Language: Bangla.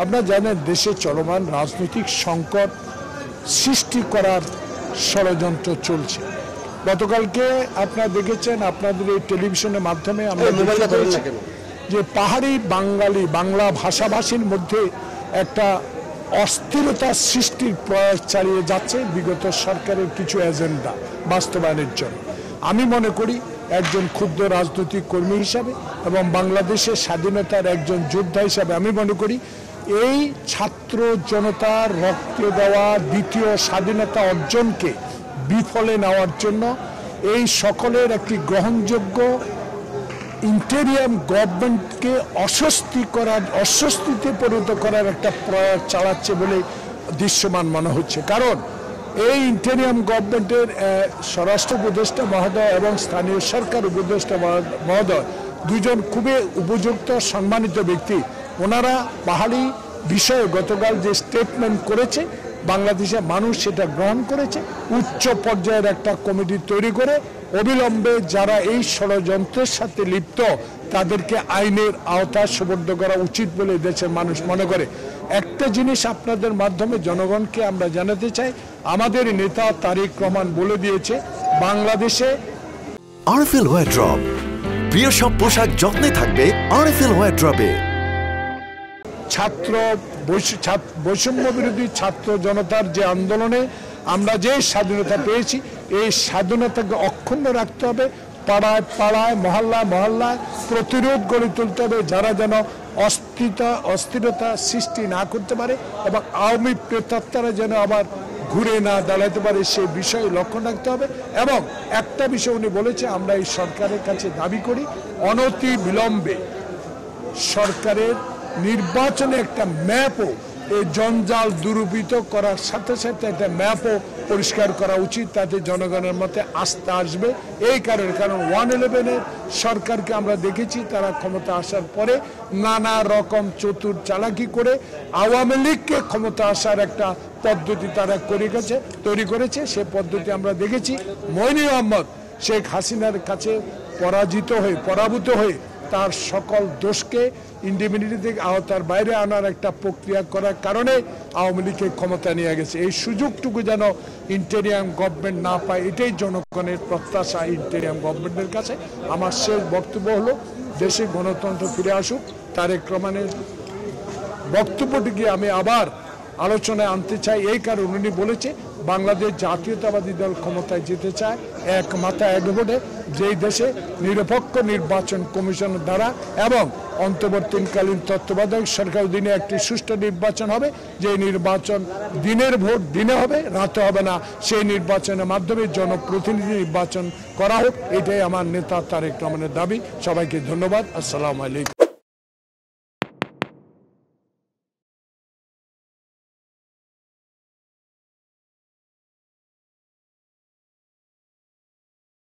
আপনারা জানেন দেশে চলমান রাজনৈতিক সংকট সৃষ্টি করার ষড়যন্ত্র চলছে। গতকালকে আপনারা দেখেছেন, আপনাদের এই টেলিভিশনের মাধ্যমে আমরা যে পাহাড়ি বাঙালি বাংলা ভাষাভাষীর মধ্যে একটা অস্থিরতা সৃষ্টির প্রয়াস চালিয়ে যাচ্ছে বিগত সরকারের কিছু এজেন্ডা বাস্তবায়নের জন্য। আমি মনে করি একজন ক্ষুদ্র রাজনৈতিক কর্মী হিসাবে এবং বাংলাদেশের স্বাধীনতার একজন যোদ্ধা হিসাবে আমি মনে করি এই ছাত্র জনতার রক্ত দেওয়া দ্বিতীয় স্বাধীনতা অর্জনকে বিফলে নেওয়ার জন্য এই সকলের একটি গ্রহণযোগ্য ইন্টেরিয়াম গভর্নমেন্টকে অস্বস্তিতে পরিণত করার একটা প্রয়াস চালাচ্ছে বলে দৃশ্যমান মনে হচ্ছে। কারণ এই ইন্টেরিয়াম গভর্নমেন্টের স্বরাষ্ট্র উপদেষ্টা মহোদয় এবং স্থানীয় সরকার উপদেষ্টা মহোদয় দুজন খুবই উপযুক্ত সম্মানিত ব্যক্তি। ওনারা পাহাড়ি বিষয়ে গতকাল যে স্টেটমেন্ট করেছে বাংলাদেশের মানুষ সেটা গ্রহণ করেছে। উচ্চ পর্যায়ের একটা কমিটি তৈরি করে অবিলম্বে যারা এই ষড়যন্ত্রের সাথে লিপ্ত তাদেরকে আইনের আওতায় সুবর্ণ করা উচিত বলে দেশের মানুষ মনে করে। একটা জিনিস আপনাদের মাধ্যমে জনগণকে আমরা জানাতে চাই, আমাদের নেতা তারেক রহমান বলে দিয়েছে বাংলাদেশে আরএফএল ওয়ারড্রপ, প্রিয় সব পোশাক যত্নে থাকবে আরএফএল ওয়ারড্রপে। বৈষম্য বিরোধী ছাত্র জনতার যে আন্দোলনে আমরা যে স্বাধীনতা পেয়েছি এই স্বাধীনতাকে অক্ষুণ্ণ রাখতে হবে। পাড়ায় পাড়ায় মহল্লায় মহল্লায় প্রতিরোধ গড়ে তুলতে হবে, যারা যেন অস্থিরতা সৃষ্টি না করতে পারে এবং আওয়ামী প্রেতাত্মারা যেন আবার ঘুরে না দাঁড়াতে পারে সেই বিষয়ে লক্ষ্য রাখতে হবে। এবং একটা বিষয় উনি বলেছে, আমরা এই সরকারের কাছে দাবি করি অনতি বিলম্বে সরকারের নির্বাচনে একটা ম্যাপও এই জঞ্জাল দুরূপিত করার সাথে সাথে একটা ম্যাপও পরিষ্কার করা উচিত, তাতে জনগণের মধ্যে আস্থা আসবে। এই কারণে, কারণ 111-এর সরকারকে আমরা দেখেছি তারা ক্ষমতা আসার পরে নানা রকম চতুর চালাকি করে আওয়ামী লীগকে ক্ষমতা আসার একটা পদ্ধতি তারা তৈরি করেছে। সে পদ্ধতি আমরা দেখেছি। মইনুল আহমদ শেখ হাসিনার কাছে পরাভূত হয়ে তার সকল দোষকে ইন্ডিমিনিটি থেকে আওতার বাইরে আনার একটা প্রক্রিয়া করার কারণে আওয়ামী লীগকে ক্ষমতা নিয়ে গেছে। এই সুযোগটুকু যেন ইন্টেরিয়াম গভর্নমেন্ট না পায়, এটাই জনগণের প্রত্যাশা ইন্টেরিয়াম গভর্নমেন্টের কাছে। আমার শেষ বক্তব্য হলো দেশে গণতন্ত্র ফিরে আসুক। তারেক রহমানের বক্তব্যটিকে আমি আবার আলোচনায় আনতে চাই। এই কারণ উনি বলেছে বাংলাদেশ জাতীয়তাবাদী দল ক্ষমতায় যেতে চায় এক মাথা এক ভোটে, যেই দেশে নিরপেক্ষ নির্বাচন কমিশনের দ্বারা এবং অন্তর্বর্তীকালীন তত্ত্বাবধায়ক সরকার অধীনে একটি সুষ্ঠু নির্বাচন হবে। যে নির্বাচন দিনের ভোট দিনে হবে, রাতে হবে না। সেই নির্বাচনের মাধ্যমে জনপ্রতিনিধি নির্বাচন করা হোক, এটাই আমার নেতা তারেক রহমানের দাবি। সবাইকে ধন্যবাদ। আসসালামু আলাইকুম।